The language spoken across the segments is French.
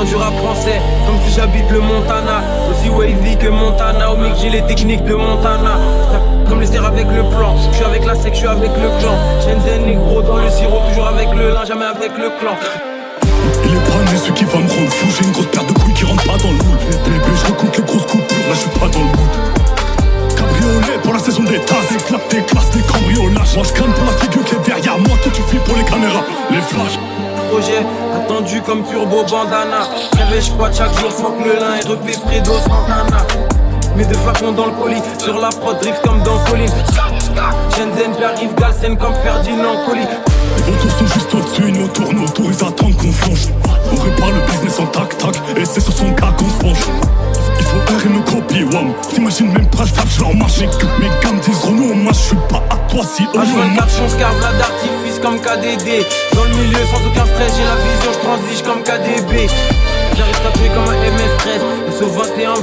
du rap français, comme si j'habite le Montana. Aussi wavy que Montana, au mec j'ai les techniques de Montana. Comme les terres avec le plan, je suis avec la sec, je suis avec le clan. Shenzhen négro dans le sirop, toujours avec le lin, jamais avec le clan. Il est pas né, celui qui va me rendre fou. J'ai une grosse paire de couilles qui rentre pas dans le moule. Bébé, je recompte les grosses coupures, là je suis pas dans le mood. Cabriolet pour la saison des tasses, des claps, des classes, des cambriolages. Moi je crame pour la figure qui est derrière moi, toi tu fuis pour les caméras, les flashs. Projet attendu comme Turbo Bandana. Réveille squat chaque jour, fuck le lin et repé Fredo Santana. Mes deux flacons dans le colis, sur la prod drift comme dans Colline. Shenzhen j'arrive, Galsen comme Ferdinand Colli. Les vautours sont juste au-dessus, nous tournent autour, ils attendent qu'on flanche. On répare le business en tac-tac, et c'est sur son cas qu'on se penche. Il faut R et me copier, wam. T'imagines même pas, je leur marche. Mes gammes disent Renault, moi je suis pas à toi si on H24 on se carve la d'artifice comme KDD. Dans le milieu sans aucun stress, j'ai la vision, je transige comme KDB. J'arrive tapé comme un MS13, SO 21, 29-7.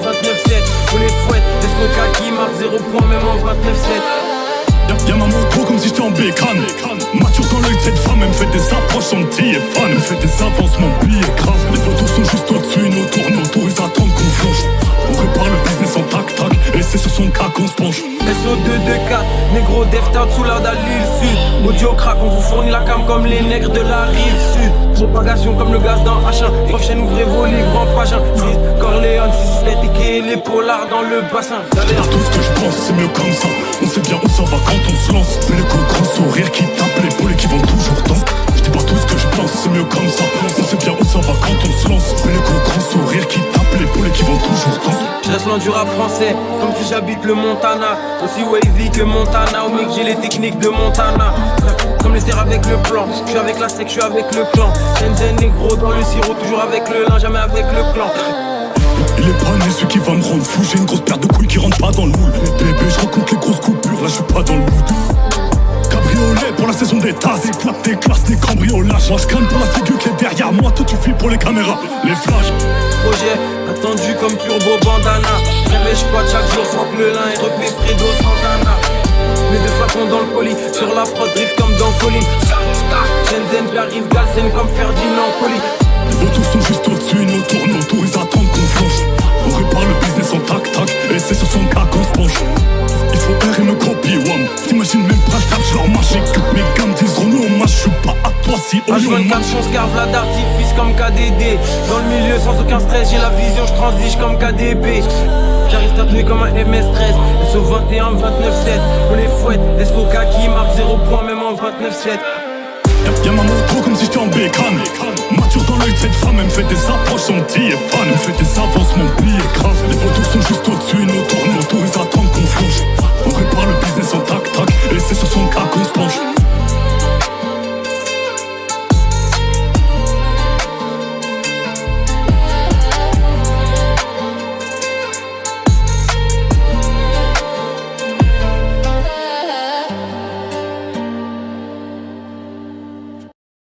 Pour les fouettes, des SO qui marque 0 points même en 29-7. Y'a ma moto comme si j'étais en bécane. Mature dans l'œil de cette femme, elle me fait des approches sans petit et fan. Elle me fait des avancements, billets grave. Les photos sont juste au-dessus, nous tournent autour, ils attendent qu'on flanche. On répare le business en tac-tac, et c'est sur son cas qu'on se penche. SO224, négro Deftard sous l'art à l'île sud. Audio crack, on vous fournit la cam comme les nègres de la rive sud. Propagation comme le gaz dans H1. Prochaine ouvrez vos livres en page 1. Freeze, Corleone, 6 et les polars dans le bassin. C'est pas tout ce que je pense, c'est mieux comme ça. On sait bien où ça va quand on se lance. Mais le grand sourire qui tape l'épaule et qui vont toujours dans. Je dis pas tout ce que je pense, c'est mieux comme ça. On sait bien où ça va quand on se lance. Mais le grand sourire qui tape l'épaule et qui vont toujours dans. Je reste loin du rap français, comme si j'habite le Montana. Aussi wavy que Montana, au mec j'ai les techniques de Montana. Comme les terres avec le plan, je suis avec la sec, je suis avec le clan. Shenzhen négro dans le sirop, toujours avec le lin, jamais avec le clan. Il est pas né, celui qui va me rendre fou. J'ai une grosse paire de couilles qui rentre pas dans le moule. Bébé, je recompte les grosses coupures, là je suis pas dans le mood. Cabriolet pour la saison des tasses, des claps, des classes, des cambriolages. Moi je crame pour la figure qui est derrière moi, toi tu fuis pour les caméras, les flashs. Projet attendu comme Turbo Bandana. Réveille squat chaque jour, fuck le lin et repé Fredo Santana. Mes deux flacons dans le colis, sur la prod drift comme dans Colline. Shenzhen j'arrive, Galsen comme Ferdinand Colli. Les vautours sont juste au-dessus, nous tournent autour, ils attendent qu'on flanche. On répare le business en tac-tac, et c'est sur son cas qu'on se penche. Il faut R et me copier, wam. T'imagines même pas, je leur marche. Mes gammes disent Renault, moi je suis pas à toi si on H24 on se carve la d'artifice comme KDD. Dans le milieu sans aucun stress, j'ai la vision, je transige comme KDB. J'arrive tatoué comme un MS13, SO 21, 29-7. On les fouette, SO qui marque 0 points même en 29-7. Y'a ma moto comme si j'étais en bécane. Mature dans l'œil de cette femme, elle me fait des approches sans petit et fan. Elle me fait des avancements, billets grave. Les photos sont juste au-dessus, nous tournent autour, ils attendent